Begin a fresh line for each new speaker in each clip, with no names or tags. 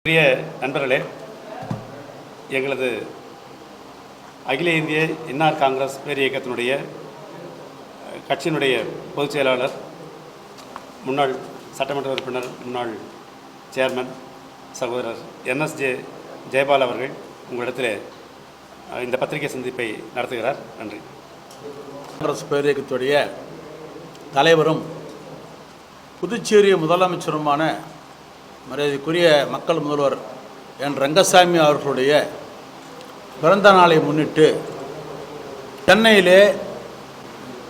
பிரிய நண்பர்களே, எங்களது அகில இந்திய என்ஆர் காங்கிரஸ் பேர் இயக்கத்தினுடைய கட்சியினுடைய பொதுச் செயலாளர், முன்னாள் சட்டமன்ற உறுப்பினர், முன்னாள் சேர்மன் சகோதரர் NSJ ஜெயபால் அவர்கள் உங்களிடத்தில் இந்த பத்திரிகை சந்திப்பை நடத்துகிறார். நன்றி.
காங்கிரஸ் பேர் இயக்கத்துடைய தலைவரும் புதுச்சேரி முதலமைச்சருமான மரியாதைக்குரிய மக்கள் முதல்வர் என் ரங்கசாமி அவர்களுடைய பிறந்த நாளை முன்னிட்டு சென்னையிலே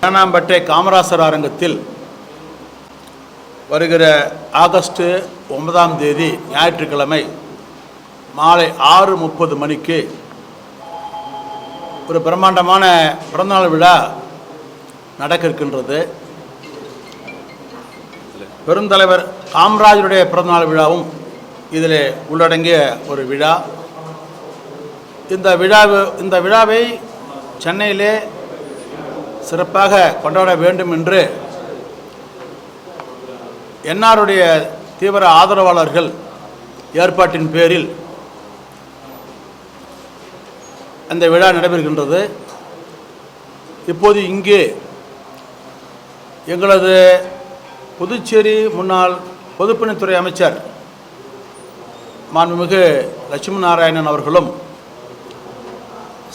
தேனாம்பேட்டை காமராசர் அரங்கத்தில் வருகிற ஆகஸ்ட் 9ஆம் தேதி ஞாயிற்றுக்கிழமை மாலை 6:30 மணிக்கு ஒரு பிரம்மாண்டமான பிறந்தநாள் விழா நடக்க இருக்கின்றது. பெருந்தலைவர் காமராஜருடைய பிறந்தநாள் விழாவும் இதில் உள்ளடங்கிய ஒரு விழா. இந்த விழாவை சென்னையிலே சிறப்பாக கொண்டாட வேண்டும் என்று என்ஆருடைய தீவிர ஆதரவாளர்கள் ஏற்பாட்டின் பேரில் அந்த விழா நடைபெறுகின்றது. இப்போது இங்கே எங்களது புதுச்சேரி முன்னாள் பொதுப்பணித்துறை அமைச்சர் மாண்புமிகு லட்சுமி நாராயணன் அவர்களும்,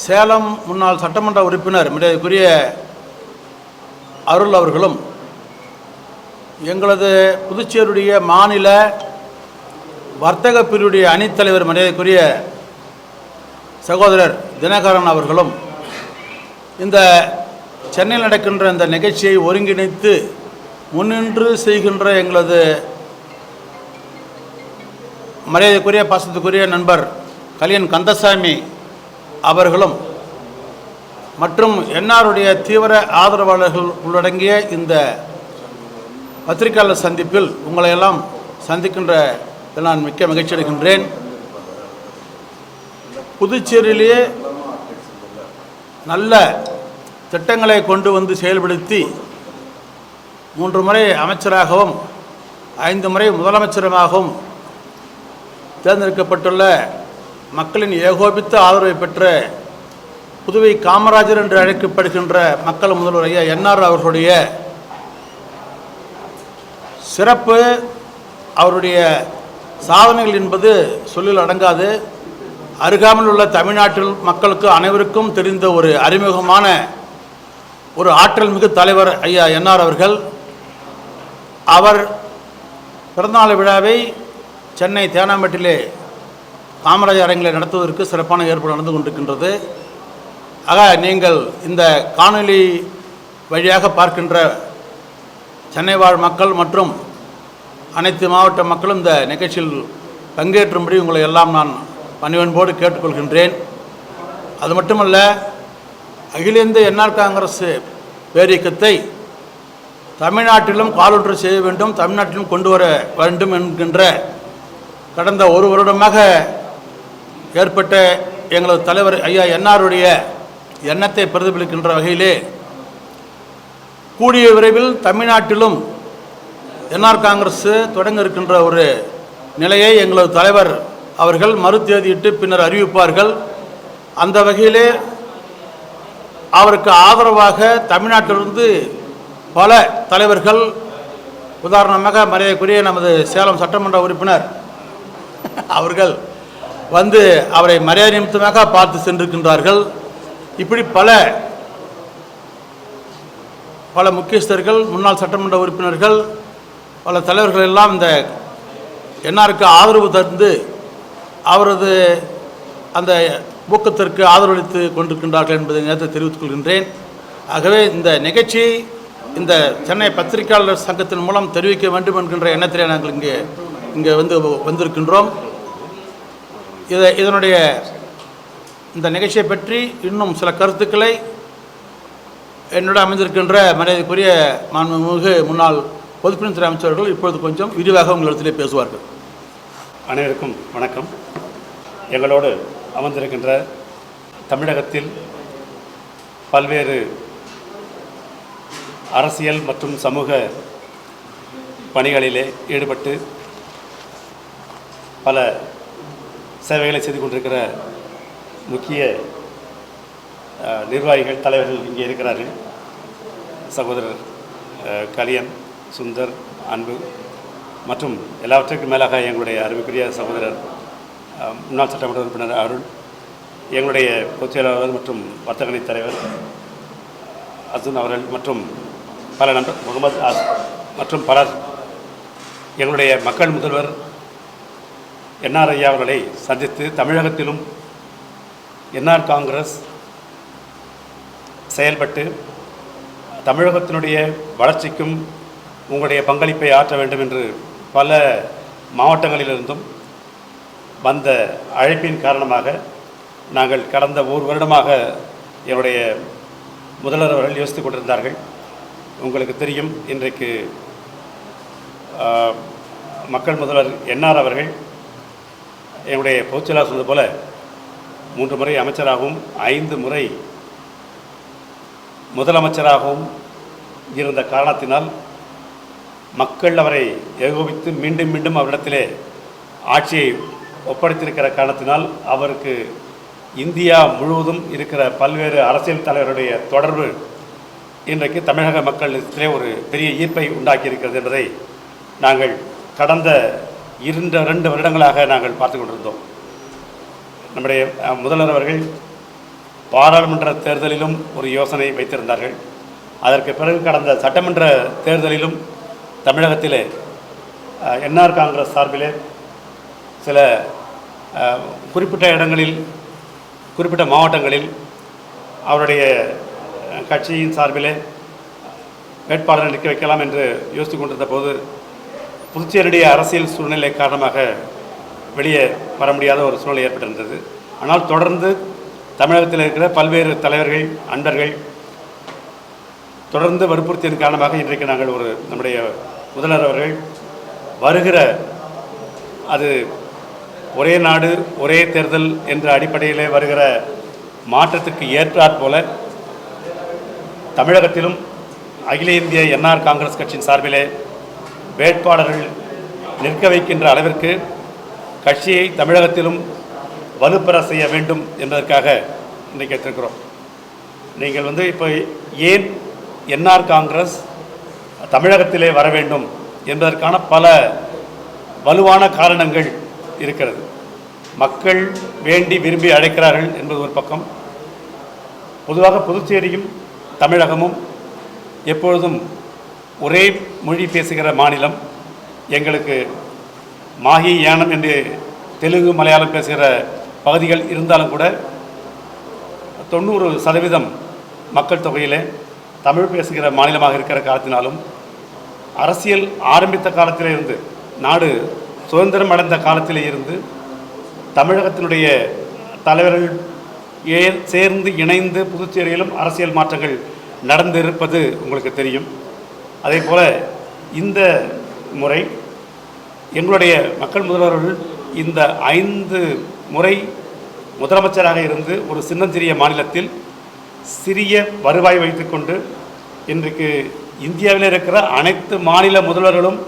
சேலம் முன்னாள் சட்டமன்ற உறுப்பினர் மரியாதைக்குரிய அருள் அவர்களும், எங்களது புதுச்சேரியுடைய மாநில வர்த்தக பிரிவுடைய அணித்தலைவர் மரியாதைக்குரிய சகோதரர் தினகரன் அவர்களும் இந்த சென்னையில் நடக்கின்ற இந்த நிகழ்ச்சியை ஒருங்கிணைத்து முன்னின்று செய்கின்ற எங்களது மரியாதைக்குரிய பாசத்துக்குரிய நண்பர் கலியன் கந்தசாமி அவர்களும் மற்றும் என்ஆருடைய தீவிர ஆதரவாளர்கள் உள்ளடங்கிய இந்த பத்திரிகையாளர் சந்திப்பில் உங்களை எல்லாம் சந்திக்கின்ற நான் மிக்க மகிழ்ச்சி அடைகின்றேன். புதுச்சேரியிலேயே நல்ல திட்டங்களை கொண்டு வந்து செயல்படுத்தி 3 முறை அமைச்சராகவும் 5 முறை முதலமைச்சருமாகவும் தேர்ந்தெடுக்கப்பட்டுள்ள மக்களின் ஏகோபித்த ஆதரவை பெற்ற புதுவை காமராஜர் என்று அழைக்கப்படுகின்ற மக்கள் முதல்வர் ஐயா என்ஆர் அவர்களுடைய சிறப்பு, அவருடைய சாதனைகள் என்பது சொல்லில் அடங்காது. அருகாமையில் உள்ள தமிழ்நாட்டில் மக்களுக்கு அனைவருக்கும் தெரிந்த ஒரு அறிமுகமான ஒரு ஆற்றல் மிகு தலைவர் ஐயா என்ஆர் அவர்கள். அவர் பிறந்தநாள் விழாவை சென்னை தேனாம்பேட்டிலே காமராஜர் அரங்கிலே நடத்துவதற்கு சிறப்பான ஏற்பாடு நடந்து கொண்டிருக்கின்றது. ஆக நீங்கள் இந்த காணொலி வழியாக பார்க்கின்ற சென்னை வாழ் மக்கள் மற்றும் அனைத்து மாவட்ட மக்களும் இந்த நிகழ்ச்சியில் பங்கேற்றும்படி உங்களை எல்லாம் நான் பணிவன்போடு கேட்டுக்கொள்கின்றேன். அது மட்டுமல்ல, அகில இந்திய என்ஆர் காங்கிரஸ் பேரியக்கத்தை தமிழ்நாட்டிலும் காலூன்று செய்ய வேண்டும், தமிழ்நாட்டிலும் கொண்டு வர வேண்டும் என்கின்ற கடந்த 1 வருடமாக ஏற்பட்ட எங்களது தலைவர் ஐயா என்ஆருடைய எண்ணத்தை பிரதிபலிக்கின்ற வகையிலே கூடிய விரைவில் தமிழ்நாட்டிலும் என்ஆர் காங்கிரஸ் தொடங்க இருக்கின்ற ஒரு நிலையை எங்களது தலைவர் அவர்கள் மறுதேதியிட்டு பின்னர் அறிவிப்பார்கள். அந்த வகையிலே அவருக்கு ஆதரவாக தமிழ்நாட்டிலிருந்து பல தலைவர்கள், உதாரணமாக மரியாதைக்குரிய நமது சேலம் சட்டமன்ற உறுப்பினர் அவர்கள் வந்து அவரை மரியாதை நிமித்தமாக பார்த்து சென்றிருக்கின்றார்கள். இப்படி பல முக்கியஸ்தர்கள், முன்னாள் சட்டமன்ற உறுப்பினர்கள், பல தலைவர்கள் எல்லாம் இந்த என்ஆருக்கு ஆதரவு தந்து அவரது அந்த ஊக்கத்திற்கு ஆதரவளித்து கொண்டிருக்கின்றார்கள் என்பதை நேரத்தை தெரிவித்துக் கொள்கின்றேன். ஆகவே இந்த நிகழ்ச்சி இந்த சென்னை பத்திரிகையாளர் சங்கத்தின் மூலம் தெரிவிக்க வேண்டும் என்கின்ற எண்ணத்திலே நாங்கள் இங்கே வந்திருக்கின்றோம். இதனுடைய இந்த நிகழ்ச்சியை பற்றி இன்னும் சில கருத்துக்களை என்னுடன் அமைந்திருக்கின்ற மரியாதைக்குரிய மாண்புமிகு முன்னாள் பொதுப்பணித்துறை அமைச்சர்கள் இப்பொழுது கொஞ்சம் விரிவாக உங்களிடத்திலே பேசுவார்கள்.
அனைவருக்கும் வணக்கம். எங்களோடு அமர்ந்திருக்கின்ற தமிழகத்தில் பல்வேறு அரசியல் மற்றும் சமூக பணிகளிலே ஈடுபட்டு பல சேவைகளை செய்து கொண்டிருக்கிற முக்கிய நிர்வாகிகள், தலைவர்கள் இங்கே இருக்கிறார்கள். சகோதரர் கலியன், சுந்தர், அன்பு மற்றும் எல்லாவற்றுக்கும் மேலாக எங்களுடைய அருமைக்குரிய சகோதரர் முன்னாள் சட்டமன்ற உறுப்பினர் அருள், எங்களுடைய பொதுச் செயலாளர் மற்றும் வர்த்தகணி தலைவர் அர்ஜுன் அவர்கள் மற்றும் பல நண்பர் முகமது மற்றும் பலர் எங்களுடைய மக்கள் முதல்வர் என்ஆர் ஐயா அவர்களை சந்தித்து தமிழகத்திலும் என்ஆர் காங்கிரஸ் செயல்பட்டு தமிழகத்தினுடைய வளர்ச்சிக்கும் உங்களுடைய பங்களிப்பை ஆற்ற வேண்டும் என்று பல மாவட்டங்களிலிருந்தும் வந்த அழைப்பின் காரணமாக நாங்கள் கடந்த ஒரு வருடமாக என்னுடைய முதல்வர் அவர்கள் யோசித்துக் கொண்டிருந்தார்கள். உங்களுக்கு தெரியும், இன்றைக்கு மக்கள் முதல்வர் என்ஆர் அவர்கள் என்னுடைய பொதுச்செயலாளர் சொன்னது போல 3 முறை அமைச்சராகவும் 5 முறை முதலமைச்சராகவும் இருந்த காரணத்தினால் மக்கள் அவரை ஏகோபித்து மீண்டும் மீண்டும் அவரிடத்திலே ஆட்சியை ஒப்படைத்திருக்கிற காரணத்தினால் அவருக்கு இந்தியா முழுவதும் இருக்கிற பல்வேறு அரசியல் தலைவருடைய தொடர்பு இன்றைக்கு தமிழக மக்களிடத்திலே ஒரு பெரிய ஈர்ப்பை உண்டாக்கியிருக்கிறது என்பதை நாங்கள் கடந்த 2 வருடங்களாக நாங்கள் பார்த்து கொண்டிருந்தோம். நம்முடைய முதல்வர் அவர்கள் பாராளுமன்ற தேர்தலிலும் ஒரு யோசனை வைத்திருந்தார்கள். அதற்கு பிறகு கடந்த சட்டமன்ற தேர்தலிலும் தமிழகத்திலே என்ஆர் காங்கிரஸ் சார்பிலே சில குறிப்பிட்ட இடங்களில், குறிப்பிட்ட மாவட்டங்களில் அவருடைய கட்சியின் சார்பிலே வேட்பாளரை நிற்க வைக்கலாம் என்று யோசித்து கொண்டிருந்த போது புதுச்சேரியுடைய அரசியல் சூழ்நிலை காரணமாக வெளியே வர முடியாத ஒரு சூழ்நிலை ஏற்பட்டிருந்தது. ஆனால் தொடர்ந்து தமிழகத்தில் இருக்கிற பல்வேறு தலைவர்கள், அன்பர்கள் தொடர்ந்து வற்புறுத்தியதன் காரணமாக இன்றைக்கு நாங்கள் நம்முடைய முதல்வர் அவர்கள் வருகிற அது ஒரே நாடு ஒரே தேர்தல் என்ற அடிப்படையிலே வருகிற மாற்றத்துக்கு ஏற்றாற் போல தமிழகத்திலும் அகில இந்திய என்ஆர் காங்கிரஸ் கட்சியின் சார்பிலே வேட்பாளர்கள் நிற்க வைக்கின்ற அளவிற்கு கட்சியை தமிழகத்திலும் வலுப்பெற செய்ய வேண்டும் என்பதற்காக இன்றைக்கு எடுத்திருக்கிறோம். நீங்கள் இப்போ ஏன் என்ஆர் காங்கிரஸ் தமிழகத்திலே வர வேண்டும் என்பதற்கான பல வலுவான காரணங்கள் இருக்கிறது. மக்கள் வேண்டி விரும்பி அழைக்கிறார்கள் என்பது ஒரு பக்கம். பொதுவாக புதுச்சேரியும் தமிழகமும் எப்பொழுதும் ஒரே மொழி பேசுகிற மாநிலம். எங்களுக்கு மாஹி, யானம் என்று தெலுங்கு, மலையாளம் பேசுகிற பகுதிகள் இருந்தாலும் கூட 90% மக்கள் தொகையிலே தமிழ் பேசுகிற மாநிலமாக இருக்கிற காலத்தினாலும் அரசியல் ஆரம்பித்த காலத்திலே இருந்து, நாடு சுதந்திரம் அடைந்த காலத்திலே இருந்து தமிழகத்தினுடைய தலைவர்கள் சேர்ந்து இணைந்து புதுச்சேரியிலும் அரசியல் மாற்றங்கள் நடந்திருப்பது உங்களுக்கு தெரியும். அதே போல் இந்த முறை எங்களுடைய மக்கள் முதல்வர்கள் இந்த 5 முறை முதலமைச்சராக இருந்து ஒரு சின்னஞ்சிறிய மாநிலத்தில் சிறிய வருவாய் வைத்துக்கொண்டு இன்றைக்கு இந்தியாவில் இருக்கிற அனைத்து மாநில முதல்வர்களும்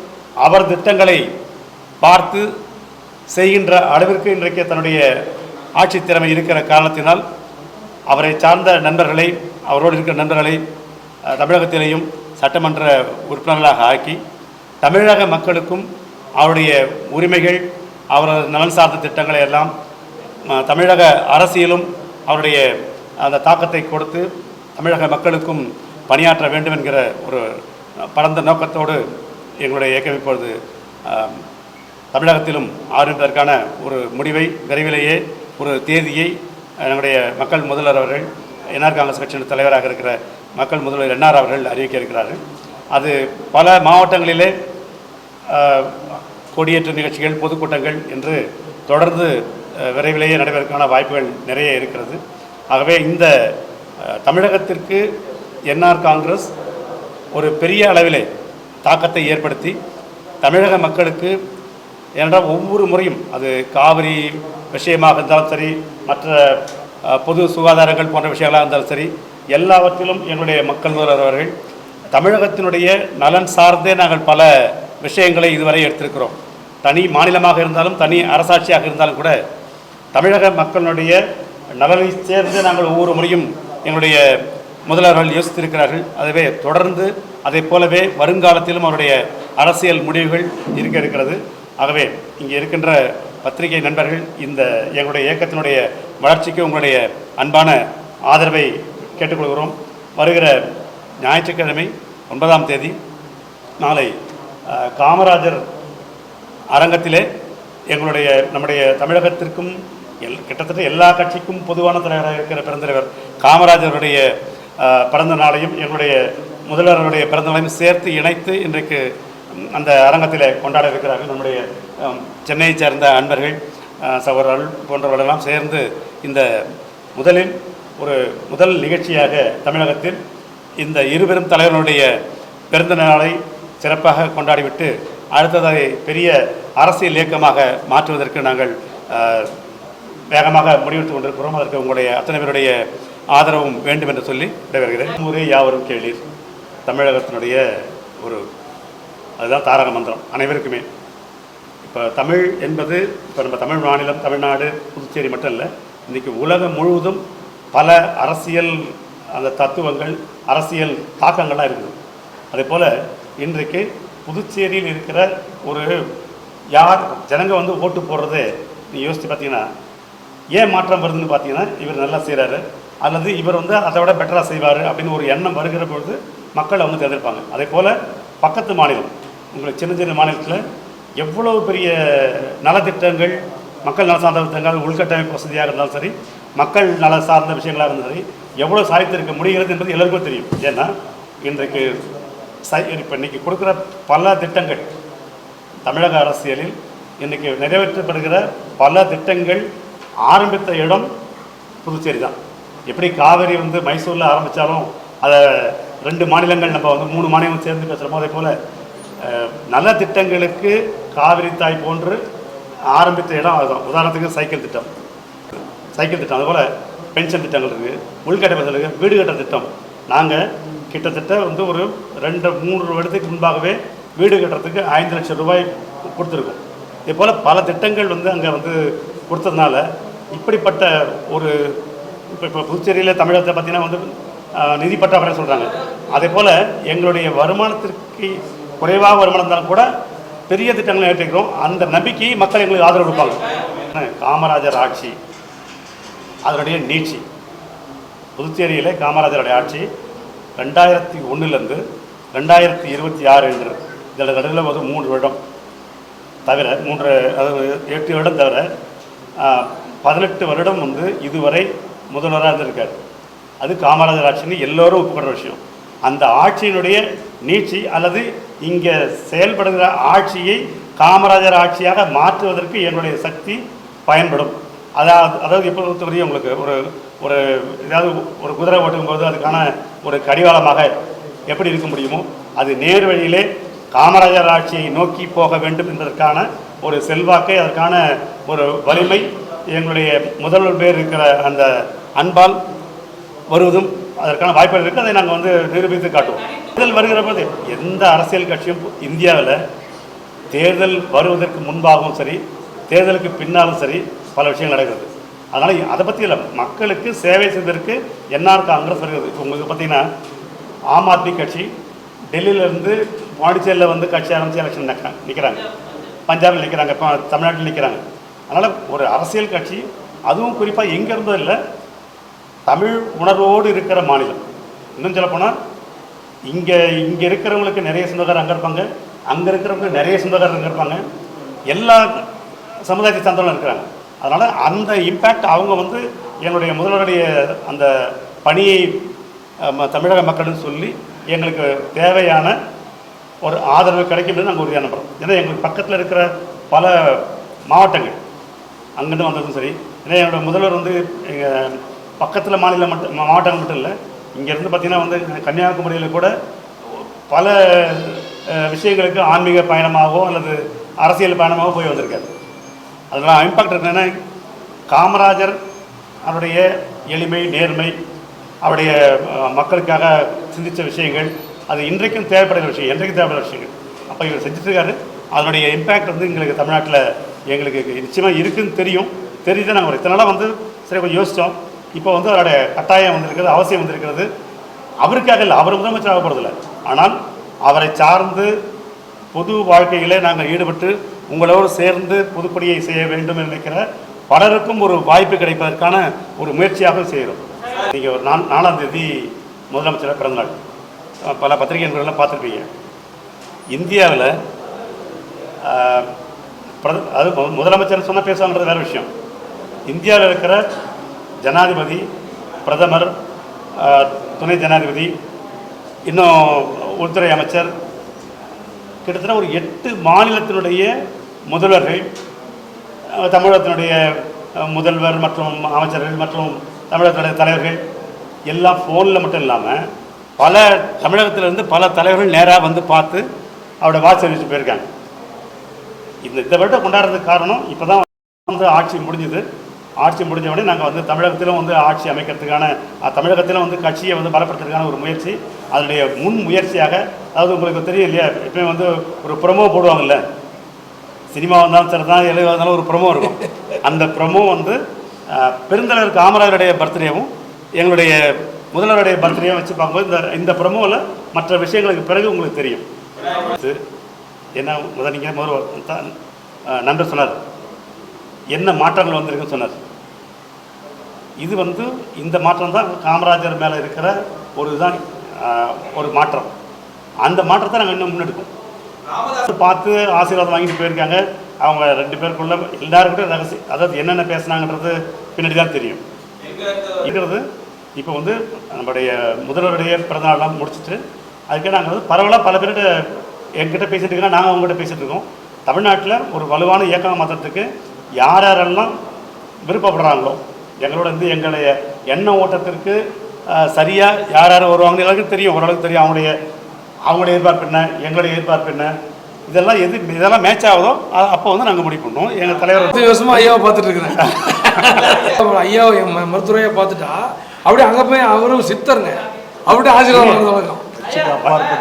அவர் திட்டங்களை பார்த்து செய்கின்ற அளவிற்கு இன்றைக்கு தன்னுடைய ஆட்சி திறமை இருக்கிற காரணத்தினால் அவரை சார்ந்த நண்பர்களை, அவரோடு இருக்கிற நண்பர்களை தமிழகத்திலேயும் சட்டமன்ற உறுப்பினர்களாக ஆக்கி தமிழக மக்களுக்கும் அவருடைய உரிமைகள், அவரது நலன் சார்ந்த திட்டங்களை எல்லாம் தமிழக அரசியலும் அவருடைய அந்த தாக்கத்தை கொடுத்து தமிழக மக்களுக்கும் பணியாற்ற வேண்டும் என்கிற ஒரு பரந்த நோக்கத்தோடு எங்களுடைய இயக்கம் இப்பொழுது தமிழகத்திலும் ஆரம்பிப்பதற்கான ஒரு முடிவை, விரைவிலேயே ஒரு தேதியை நம்முடைய மக்கள் முதல்வர் அவர்கள், என்ஆர் காங்கிரஸ் கட்சியின் தலைவராக இருக்கிற மக்கள் முதல்வர் என்ஆர் அவர்கள் அறிவிக்க இருக்கிறார்கள். அது பல மாவட்டங்களிலே கொடியேற்ற நிகழ்ச்சிகள், பொதுக்கூட்டங்கள் என்று தொடர்ந்து விரைவிலேயே நடைபெறக்கான வாய்ப்புகள் நிறைய இருக்கிறது. ஆகவே இந்த தமிழகத்திற்கு என்ஆர் காங்கிரஸ் ஒரு பெரிய அளவிலே தாக்கத்தை ஏற்படுத்தி தமிழக மக்களுக்கு, ஏனென்றால் ஒவ்வொரு முறையும் அது காவிரி விஷயமாக இருந்தாலும் சரி, மற்ற பொது சுகாதாரங்கள் போன்ற விஷயங்களாக இருந்தாலும் சரி, எல்லாவற்றிலும் என்னுடைய மக்கள் முதல்வர் அவர்கள் தமிழகத்தினுடைய நலன் சார்ந்தே நாங்கள் பல விஷயங்களை இதுவரை எடுத்திருக்கிறோம். தனி மாநிலமாக இருந்தாலும் தனி அரசாட்சியாக இருந்தாலும் கூட தமிழக மக்களுடைய நலனை சேர்ந்து நாங்கள் ஒவ்வொரு முறையும் எங்களுடைய முதல்வர்கள் யோசித்திருக்கிறார்கள். அதுவே தொடர்ந்து அதை போலவே வருங்காலத்திலும் அவருடைய அரசியல் முடிவுகள் இருக்க இருக்கிறது. ஆகவே இங்கே இருக்கின்ற பத்திரிகை நண்பர்கள் இந்த எங்களுடைய இயக்கத்தினுடைய வளர்ச்சிக்கு உங்களுடைய அன்பான ஆதரவை கேட்டுக்கொள்கிறோம். வருகிற ஞாயிற்றுக்கிழமை 9ஆம் தேதி நாளை காமராஜர் அரங்கத்திலே நம்முடைய தமிழகத்திற்கும் கிட்டத்தட்ட எல்லா கட்சிக்கும் பொதுவான தலைவராக இருக்கிற பெருந்தலைவர் காமராஜருடைய பிறந்த நாளையும் எங்களுடைய முதல்வருடைய பிறந்த நாளையும் சேர்த்து இணைத்து இன்றைக்கு அந்த அரங்கத்தில் கொண்டாட இருக்கிறார்கள். நம்முடைய சென்னையை சேர்ந்த அன்பர்கள் சகோதரர்கள் போன்றவர்களெல்லாம் சேர்ந்து இந்த முதல் நிகழ்ச்சியாக தமிழகத்தில் இந்த இருபெரும் தலைவர்களுடைய பிறந்த நாளை சிறப்பாக கொண்டாடிவிட்டு அடுத்ததை பெரிய அரசியல் இயக்கமாக மாற்றுவதற்கு நாங்கள் வேகமாக முடிவெடுத்து கொண்டிருக்கிறோம். அதற்கு உங்களுடைய அத்தனை பேருடைய ஆதரவும் வேண்டும் என்று சொல்லி விடைபெறுகிறேன். முறை யாவரும் கேளீர் தமிழகத்தினுடைய அதுதான் தாரக மந்திரம் அனைவருக்குமே. இப்போ தமிழ் என்பது இப்போ நம்ம தமிழ் மாநிலம், தமிழ்நாடு, புதுச்சேரி மட்டும் இல்லை, இன்றைக்கி உலகம் முழுவதும் பல அரசியல் அந்த தத்துவங்கள், அரசியல் தாக்கங்கள்லாம் இருக்குது. அதே போல் இன்றைக்கு புதுச்சேரியில் இருக்கிற ஜனங்க ஓட்டு போடுறதே நீ யோசித்து பார்த்தீங்கன்னா ஏன் மாற்றம் வருதுன்னு பார்த்தீங்கன்னா இவர் நல்லா செய்கிறாரு அல்லது இவர் அதை விட பெட்டராக செய்வார் அப்படின்னு ஒரு எண்ணம் வருகிற பொழுது மக்கள் தேர்ந்தெடுப்பாங்க. அதே போல் பக்கத்து மாநிலம், உங்களுக்கு சின்ன சின்ன மாநிலத்தில் எவ்வளவு பெரிய நலத்திட்டங்கள், மக்கள் நல சார்ந்த திட்டங்கள், உள்கட்டமைப்பு வசதியாக இருந்தாலும் சரி, மக்கள் நல சார்ந்த விஷயங்களாக இருந்தாலும் சரி, எவ்வளோ சாதித்திருக்க முடிகிறது என்பது எல்லாருக்கும் தெரியும். ஏன்னா இன்றைக்கு இன்றைக்கி கொடுக்குற பல திட்டங்கள் தமிழக அரசியலில் இன்றைக்கி நிறைவேற்றப்படுகிற பல திட்டங்கள் ஆரம்பித்த இடம் புதுச்சேரி தான். எப்படி காவேரி மைசூரில் ஆரம்பித்தாலும் அதை 2 மாநிலங்கள் நம்ம 3 மாநிலங்கள் சேர்ந்து பேசுகிறோமோ, அதே போல் நல்ல திட்டங்களுக்கு காவிரி தாய் போன்று ஆரம்பித்த இடம் அதுதான். உதாரணத்துக்கு சைக்கிள் திட்டம், அதுபோல் பென்ஷன் திட்டங்கள் இருக்குது, உள்கட்டமைப்பு இருக்குது, வீடு கட்டுற திட்டம். நாங்கள் கிட்டத்தட்ட ஒரு 2-3 வருடத்துக்கு முன்பாகவே வீடு கட்டுறதுக்கு 5 லட்சம் ரூபாய் கொடுத்துருக்கோம். இதே போல் பல திட்டங்கள் அங்கே கொடுத்ததுனால இப்படிப்பட்ட இப்போ புதுச்சேரியில் தமிழகத்தை பார்த்திங்கன்னா நிதி பற்றாக்குறை சொல்கிறாங்க. அதே போல் எங்களுடைய வருமானத்திற்கு குறைவாக வருமானம் இருந்தாலும் கூட பெரிய திட்டங்களை ஏற்றிக்கிறோம். அந்த நம்பிக்கை மக்கள் எங்களுக்கு ஆதரவு கொடுப்பாங்க. காமராஜர் ஆட்சி அதனுடைய நீட்சி, புதுச்சேரியில் காமராஜருடைய ஆட்சி 2001 2026 என்று இதில் நடுவில் 3 வருடம் தவிர 8 வருடம் தவிர 18 வருடம் இதுவரை முதல்வராக இருந்திருக்கார். அது காமராஜர் ஆட்சின்னு எல்லோரும் ஒப்புக்கொண்ட விஷயம். அந்த ஆட்சியினுடைய நீட்சி அல்லது இங்கே செயல்படுகிற ஆட்சியை காமராஜர் ஆட்சியாக மாற்றுவதற்கு என்னுடைய சக்தி பயன்படும். அதாவது இப்போ வரையும் உங்களுக்கு ஏதாவது ஒரு குதிரை ஓட்டும்போது அதுக்கான கடிவாளமாக எப்படி இருக்க முடியுமோ, அது நேர் வழியிலே காமராஜர் ஆட்சியை நோக்கி போக வேண்டும் என்பதற்கான செல்வாக்கை, அதற்கான வலிமை எங்களுடைய முதல்வர் பேர் இருக்கிற அந்த அன்பால் வருவதும் அதற்கான வாய்ப்புகள் இருக்குது. அதை நாங்கள் நிரூபித்து காட்டுவோம். தேர்தல் வருகிற போது எந்த அரசியல் கட்சியும் இந்தியாவில் தேர்தல் வருவதற்கு முன்பாகவும் சரி, தேர்தலுக்கு பின்னாலும் சரி பல விஷயங்கள் நடக்கிறது. அதனால் அதை பற்றி இல்லை, மக்களுக்கு சேவை செய்வதற்கு என்ஆர் காங்கிரஸ் வருகிறது. இப்போ உங்களுக்கு பார்த்தீங்கன்னா ஆம் ஆத்மி கட்சி டெல்லியிலேருந்து பாண்டிச்சேரியில் கட்சி ஆரம்பித்து எலெக்ஷன் நிற்கிறாங்க, பஞ்சாபில் நிற்கிறாங்க, இப்போ தமிழ்நாட்டில் நிற்கிறாங்க. அதனால் அரசியல் கட்சி, அதுவும் குறிப்பாக எங்கே இருந்தோ இல்லை, தமிழ் உணர்வோடு இருக்கிற மாநிலம். இன்னும் சொல்லப்போனால் இங்கே இருக்கிறவங்களுக்கு நிறைய சொந்தக்காரர் அங்கே இருப்பாங்க, அங்கே இருக்கிறவங்களுக்கு நிறைய சொந்தக்காரர் அங்கே இருப்பாங்க, எல்லா சமுதாயத்தை சார்ந்தவங்களும் இருக்கிறாங்க. அதனால் அந்த இம்பேக்ட் அவங்க எங்களுடைய முதல்வருடைய அந்த பணியை தமிழக மக்கள்னு சொல்லி எங்களுக்கு தேவையான ஆதரவு கிடைக்கும் நாங்கள் உறுதியாக நம்புகிறோம். ஏன்னா எங்களுக்கு பக்கத்தில் இருக்கிற பல மாவட்டங்கள் அங்கேருந்து வந்ததும் சரி, ஏன்னா என்னோடய முதல்வர் எங்கள் பக்கத்தில் மாவட்டங்கள் மட்டும் இல்லை, இங்கேருந்து பார்த்திங்கன்னா கன்னியாகுமரியில் கூட பல விஷயங்களுக்கு ஆன்மீக பயணமாகவோ அல்லது அரசியல் பயணமாகவோ போய் வந்திருக்காரு. அதனால் இம்பாக்ட் இருக்குன்னா காமராஜர் அவருடைய எளிமை, நேர்மை, அவருடைய மக்களுக்காக சிந்தித்த விஷயங்கள் அது இன்றைக்கும் தேவைப்படுகிற விஷயம், என்றைக்கும் தேவைப்படுற விஷயங்கள். அப்போ இவர் செஞ்சுட்ருக்காரு. அதனுடைய இம்பேக்ட் வந்து எங்களுக்கு தமிழ்நாட்டில் எங்களுக்கு நிச்சயமாக இருக்குதுன்னு தெரியுது. நாங்கள் ஒரு இத்தனை நாளாக வந்து சரி கொஞ்சம் யோசித்தோம். இப்போ வந்து அதோட கட்டாயம் வந்திருக்கிறது, அவசியம் வந்திருக்கிறது. அவருக்காக இல்லை, அவர் முதலமைச்சர் ஆக போகிறதில்ல, ஆனால் அவரை சார்ந்து பொது வாழ்க்கையிலே நாங்கள் ஈடுபட்டு உங்களோடு சேர்ந்து பொதுப்பணியை செய்ய வேண்டும் என்று நினைக்கிற பலருக்கும் ஒரு வாய்ப்பு கிடைப்பதற்கான ஒரு முயற்சியாக செய்கிறோம். நீங்கள் ஒரு 4ஆம் தேதி முதலமைச்சர் பிறந்தநாள் பல பத்திரிகை நண்பர்கள்லாம் பார்த்துருப்பீங்க. இந்தியாவில் அது முதலமைச்சர் சொன்னால் பேசுவாங்கிறது வேறு விஷயம். இந்தியாவில் இருக்கிற ஜனாதிபதி, பிரதமர், துணை ஜனாதிபதி, இன்னும் உள்துறை அமைச்சர், கிட்டத்தட்ட ஒரு 8 மாநிலத்தினுடைய முதல்வர்கள், தமிழகத்தினுடைய முதல்வர் மற்றும் அமைச்சர்கள் மற்றும் தமிழகத்தினுடைய தலைவர்கள் எல்லாம் ஃபோனில் மட்டும் இல்லாமல் பல தமிழகத்திலேருந்து பல தலைவர்கள் நேராக வந்து பார்த்து அவரோட வாட்ச் சர்வீஸ் போயிருக்காங்க. இந்த வருடம் கொண்டாடுறதுக்கு காரணம் இப்போ தான் வந்து ஆட்சி முடிஞ்சுது. ஆட்சி முடிஞ்ச உடனே நாங்கள் வந்து தமிழகத்திலும் வந்து ஆட்சி அமைக்கிறதுக்கான, தமிழகத்திலும் வந்து கட்சியை வந்து பலப்படுத்துறதுக்கான ஒரு முயற்சி, அதனுடைய முன் முயற்சியாக. அதாவது உங்களுக்கு தெரியும் இல்லையா, எப்பயும் வந்து ஒரு ப்ரொமோ போடுவாங்கல்ல, சினிமா வந்தாலும் சரி தான், எழுத வந்தாலும் ஒரு ப்ரொமோ இருக்கும். அந்த ப்ரொமோ வந்து பெருந்தலைவர் காமராஜருடைய பர்த்டேவும் எங்களுடைய முதல்வருடைய பர்த்டேவும் வச்சு பார்க்கும்போது இந்த ப்ரொமோவில் மற்ற விஷயங்களுக்கு பிறகு உங்களுக்கு தெரியும். என்ன முதல் நீங்கள் நண்பர் சொன்னார், என்ன மாற்றங்கள் வந்திருக்குன்னு சொன்னார். இது வந்து இந்த மாற்றம் தான் காமராஜர் மேலே இருக்கிற ஒரு இதுதான், ஒரு மாற்றம். அந்த மாற்றத்தை நாங்கள் இன்னும் முன்னெடுப்போம். பார்த்து ஆசீர்வாதம் வாங்கிட்டு போயிருக்காங்க. அவங்க 2 பேருக்குள்ள எல்லாருக்கிட்டும் ரகசியம், அதாவது என்னென்ன பேசுனாங்கன்றது பின்னாடி தான் தெரியும் இருக்கிறது. இப்போ வந்து நம்மளுடைய முதல்வருடைய பிறந்தநாள்லாம் முடிச்சுட்டு அதுக்கே நாங்கள் வந்து பரவலாக பல பேர்கிட்ட எங்கிட்ட பேசிகிட்டு இருக்கோம், நாங்கள் அவங்ககிட்ட பேசிகிட்டு இருக்கோம். தமிழ்நாட்டில் ஒரு வலுவான இயக்கம் மாற்றத்துக்கு யாரெல்லாம் விருப்பப்படுறாங்களோ, எங்களோட வந்து எங்களுடைய எண்ண ஓட்டத்திற்கு சரியாக யார் யார் வருவாங்கன்னு எல்லாருக்கும் தெரியும், ஓரளவுக்கு தெரியும். அவங்களுடைய எதிர்பார்ப்பு என்ன, எங்களுடைய எதிர்பார்ப்பு என்ன, இதெல்லாம் மேட்ச் ஆகுதோ அப்போ வந்து நாங்கள் முடிவு பண்ணோம். எங்கள் தலைவர்
10 வருஷமாக ஐயாவை பார்த்துட்டு இருக்கிறேன். ஐயாவை என் மருத்துவரையாக பார்த்துட்டா அப்படியே அங்கே போய் அவரும் சித்தருங்க அப்படியே ஆசீர்வாதம் பண்ணுறது வழக்கம்.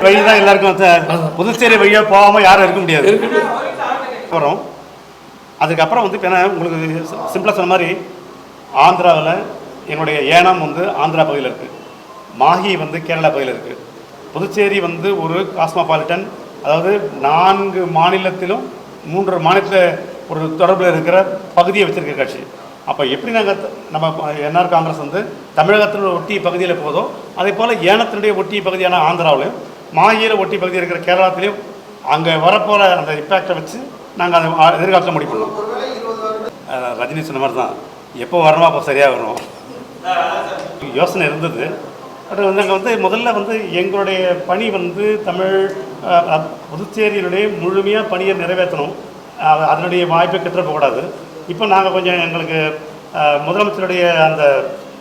வழி தான் எல்லாருக்கும் புதுச்சேரி வழியாக போகாமல் யாரும் இருக்க முடியாது. அப்புறம் அதுக்கப்புறம் வந்து இப்போ என்ன உங்களுக்கு சிம்பிளாக சொன்ன மாதிரி, ஆந்திராவில் எங்களுடைய ஏனாம் வந்து ஆந்திரா பகுதியில் இருக்குது, மாஹி வந்து கேரளா பகுதியில் இருக்குது, புதுச்சேரி வந்து ஒரு காஸ்மோபாலிட்டன், அதாவது 4 மாநிலத்திலும் 3 மாநிலத்தில் ஒரு தொடர்பில் இருக்கிற பகுதியை வச்சுருக்க கட்சி. அப்போ எப்படி நம்ம என்ஆர் காங்கிரஸ் வந்து தமிழகத்தில் ஒட்டிய பகுதியில் போதோ, அதே போல் ஏனத்தினுடைய ஒட்டிய பகுதியான ஆந்திராவிலையும், மாஹியில் ஒட்டிய பகுதியில் இருக்கிற கேரளாத்திலையும் அங்கே வரப்போகிற அந்த இம்பேக்டை வச்சு நாங்கள் அதை எதிர்காலத்தில் முடிவு பண்ணோம். ரஜினி சொன்ன மாதிரி தான், எப்போ வரணும் அப்போ சரியாக வரணும் யோசனை இருந்தது. பட் வந்து நாங்கள் வந்து முதல்ல வந்து எங்களுடைய பணி வந்து புதுச்சேரியினுடைய முழுமையாக பணியை நிறைவேற்றணும், அதனுடைய வாய்ப்பை கற்றுப்படக்கூடாது. இப்போ நாங்கள் கொஞ்சம் எங்களுக்கு முதலமைச்சருடைய அந்த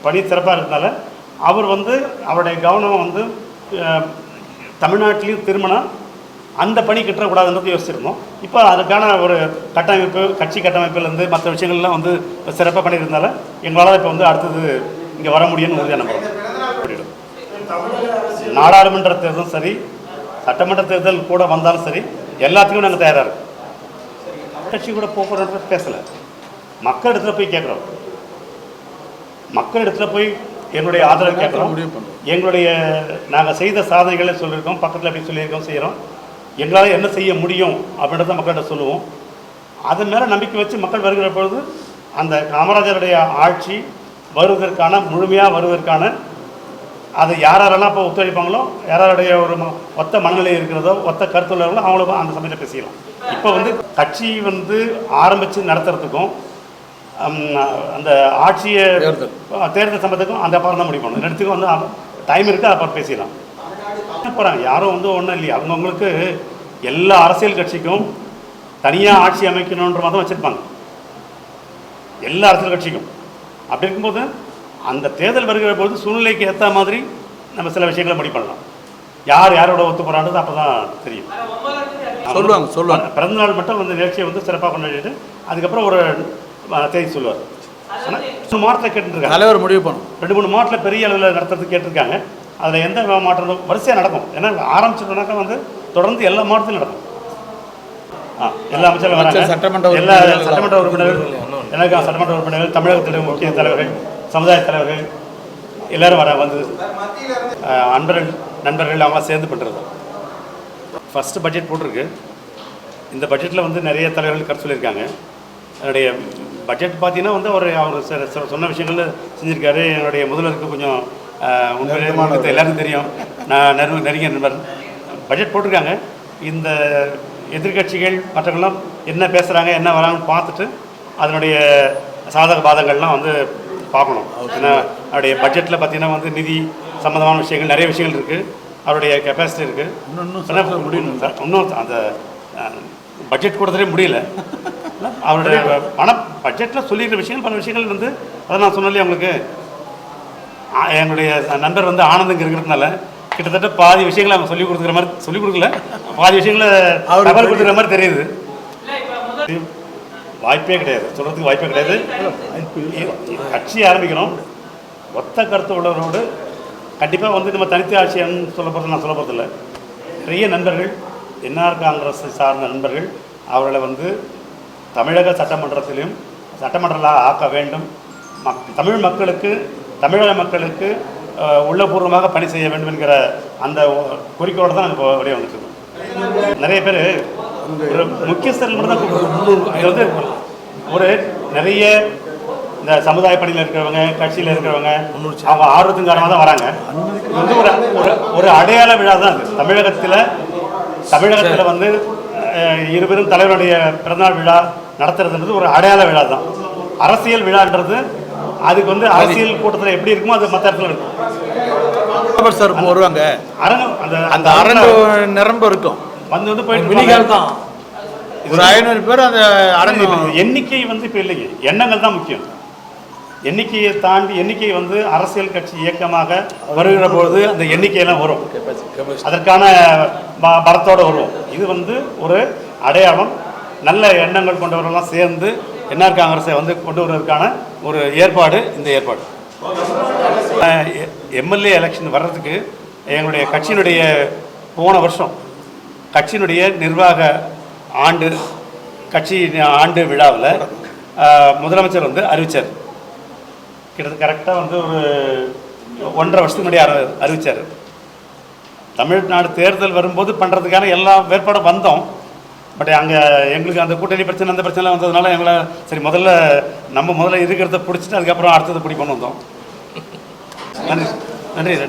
பணி சிறப்பாக இருக்கிறதுனால அவர் வந்து அவருடைய கவனம் வந்து தமிழ்நாட்டிலையும் திருமணம் அந்த பணி கிட்டக்கூடாதுன்றது யோசிச்சிருந்தோம். இப்போ அதுக்கான ஒரு கட்டமைப்பு, கட்சி கட்டமைப்புலேருந்து மற்ற விஷயங்கள்லாம் வந்து சிறப்பாக பண்ணியிருந்தால எங்களால் இப்போ வந்து அடுத்தது இங்கே வர முடியும்னு உறுதியாக நம்புகிறோம். நாடாளுமன்ற தேர்தலும் சரி, சட்டமன்ற தேர்தல் கூட வந்தாலும் சரி, எல்லாத்துக்கும் நாங்கள் தயாராக இருக்கோம். கட்சி கூட போக்குவரத்து பேசலை, மக்கள் இடத்துல போய் கேட்குறோம். மக்கள் இடத்துல போய் என்னுடைய ஆதரவு கேட்குறோம். எங்களுடைய நாங்கள் செய்த சாதனைகளை சொல்லியிருக்கோம், பக்கத்தில் போய் சொல்லியிருக்கோம், செய்கிறோம். எங்களால் என்ன செய்ய முடியும் அப்படின்றத மக்கள்கிட்ட சொல்லுவோம். அதன் மேலே நம்பிக்கை வச்சு மக்கள் வருகிற பொழுது அந்த காமராஜருடைய ஆட்சி வருவதற்கான, முழுமையாக வருவதற்கான, அதை யாரெல்லாம் இப்போ ஒத்துழைப்பாங்களோ, யாருடைய ஒரு ஒத்த மனநிலை இருக்கிறதோ, ஒத்த கருத்துள்ளவர்களோ அவங்களும் அந்த சமயத்தில் பேசிக்கலாம். இப்போ வந்து கட்சி வந்து ஆரம்பித்து நடத்துறதுக்கும் அந்த ஆட்சியை தேர்தல் சம்பந்தத்துக்கும் அந்த அப்புறம் தான் முடிவு பண்ணணும். ரெண்டுத்துக்கும் வந்து டைம் இருக்குது, அப்புறம் பேசிடலாம். போகிறாங்க யாரும் வந்து ஒன்றும் இல்லையா, அவங்கவுங்களுக்கு எல்லா அரசியல் கட்சிக்கும் தனியாக ஆட்சி அமைக்கணுன்ற மாதிரி வச்சுருப்பாங்க, எல்லா அரசியல் கட்சிக்கும். அப்படி இருக்கும்போது அந்த தேர்தல் வருகிற பொழுது சூழ்நிலைக்கு ஏற்ற மாதிரி நம்ம சில விஷயங்களை முடிவு பண்ணலாம். யாரோட ஒத்து போகிறான்றது அப்போ தான் தெரியும். சொல்லுவாங்க பிறந்தநாள் மட்டும் வந்து நிகழ்ச்சியை வந்து சிறப்பாக கொண்டாடிட்டு அதுக்கப்புறம் ஒரு தேதி சொல்லுவார். ஆனால் 3 மாவட்டத்தில் கேட்டுருக்காங்க, தலைவர் முடிவு பண்ணும். 2-3 மாவட்டத்தில் பெரிய அளவில் நடத்துறதுக்கு கேட்டிருக்காங்க. அதில் எந்த மாற்றம் வரிசையாக நடக்கும். ஏன்னா ஆரம்பிச்சிட்டோம்னாக்கா வந்து தொடர்ந்து எல்லா மாவட்டத்திலும் நடக்கும். எல்லா அமைச்சர்களும் வராங்க.
சட்டமன்ற
எல்லா
உறுப்பினர்கள்
சட்டமன்ற உறுப்பினர்கள், எனக்கு சட்டமன்ற உறுப்பினர்கள், தமிழகத்தில் முக்கிய தலைவர்கள், சமுதாய தலைவர்கள் எல்லாரும் வர வந்து நண்பர்கள் அவங்க சேர்ந்து பண்ணுறது. ஃபஸ்ட்டு பட்ஜெட் போட்டிருக்கு. இந்த பட்ஜெட்டில் வந்து நிறைய தலைவர்கள் கருத்து சொல்லியிருக்காங்க. என்னுடைய பட்ஜெட் பார்த்தீங்கன்னா வந்து அவர் சொன்ன விஷயங்கள் செஞ்சுருக்காரு. என்னுடைய முதல்வருக்கு கொஞ்சம் உண்மையிலே எல்லாருக்கும் தெரியும், நான் நெருங்கிய நண்பர். பட்ஜெட் போட்டிருக்காங்க. இந்த எதிர்கட்சிகள் மற்றவங்களாம் என்ன பேசுகிறாங்க, என்ன வராங்கன்னு பார்த்துட்டு அதனுடைய சாதக பாதங்கள்லாம் வந்து பார்க்கணும். ஏன்னா அவருடைய பட்ஜெட்டில் பார்த்தீங்கன்னா வந்து நிதி சம்மந்தமான விஷயங்கள் நிறைய விஷயங்கள் இருக்குது. அவருடைய கெப்பாசிட்டி இருக்குது. இன்னும் அந்த பட்ஜெட் கொடுத்ததே முடியல. அவருடைய பட்ஜெட்டில் சொல்லியிருக்கிற விஷயங்கள் பல விஷயங்கள் வந்து அதை நான் சொன்னாலே அவங்களுக்கு என்னுடைய நண்பர் வந்து ஆனந்தங்க இருக்கிறதுனால கிட்டத்தட்ட பாதி விஷயங்களை அவங்க சொல்லிக் கொடுக்கல, பாதி விஷயங்களை தகவல் கொடுக்குற மாதிரி தெரியுது. வாய்ப்பே கிடையாது, சொல்கிறதுக்கு வாய்ப்பே கிடையாது. கட்சி ஆரம்பிக்கிறோம், ஒத்த கருத்து உள்ளவரோடு கண்டிப்பாக வந்து நம்ம தனித்து ஆட்சியன்னு நான் சொல்ல போகிறதில்ல. நிறைய நண்பர்கள், என்ஆர் காங்கிரஸ் சார்ந்த நண்பர்கள் அவர்களை வந்து தமிழக சட்டமன்றத்திலும் சட்டமன்றலாக ஆக்க வேண்டும். தமிழக மக்களுக்கு உள்ளபூர்வமாக பணி செய்ய வேண்டும் என்கிற அந்த குறிக்கோடு தான் நாங்கள் வெளியே வந்துட்டுருக்கோம். நிறைய பேர் ஒரு முக்கியஸ்தர்கள் மட்டும் தான் கூப்பிடுறோம். இது வந்து ஒரு நிறைய இந்த சமுதாய பணியில் இருக்கிறவங்க, கட்சியில் இருக்கிறவங்க, அவங்க ஆர்வத்தின் காரணமாக தான் வராங்க. இது வந்து ஒரு அடையாள விழா தான் அது. தமிழகத்தில் வந்து இருவரும் தலைவருடைய பிறந்தநாள் விழா நடத்துறதுன்றது ஒரு அடையாள விழா தான். அரசியல் விழான்றது அதுக்கு வந்து அரசியல் கூட்டத்தில் எப்படி இருக்குமோ அது மற்ற இடத்துல இருக்கும்.
சார் வருவாங்க, அரங்கம் அந்த அரங்கு நிரம்ப இருக்கும். வந்து போயிட்டு
தான்
ஒரு 500 பேர் அந்த அரங்கு.
எண்ணிக்கை வந்து இப்போ இல்லைங்க, எண்ணங்கள் தான் முக்கியம். எண்ணிக்கையை தாண்டி எண்ணிக்கை வந்து அரசியல் கட்சி இயக்கமாக வருகிற பொழுது அந்த எண்ணிக்கையெல்லாம் வரும், அதற்கான பலத்தோடு வருவோம். இது வந்து ஒரு அடையாளம். நல்ல எண்ணங்கள் கொண்டவர்கள்லாம் சேர்ந்து என்ஆர் காங்கிரஸை வந்து கொண்டு வருவதற்கான ஒரு ஏற்பாடு இந்த ஏற்பாடு. எம்எல்ஏ எலெக்ஷன் வர்றதுக்கு எங்களுடைய கட்சியினுடைய போன வருஷம் கட்சியினுடைய நிர்வாக கட்சி ஆண்டு விழாவில் முதலமைச்சர் வந்து அறிவித்தார். கிட்டத்தட்ட கரெக்டாக வந்து ஒரு 1.5 வருஷத்துக்கு முன்னாடி அறிவித்தார். தமிழ்நாடு தேர்தல் வரும்போது பண்ணுறதுக்கான எல்லா வேறுபாடும் வந்தோம். பட் அங்கே எங்களுக்கு அந்த கூட்டணி பிரச்சனை அந்த பிரச்சனைலாம் வந்ததுனால எங்களை சரி முதல்ல இருக்கிறத பிடிச்சிட்டு அதுக்கப்புறம் அடுத்தது பிடிப்போன்னு வந்தோம். நன்றி.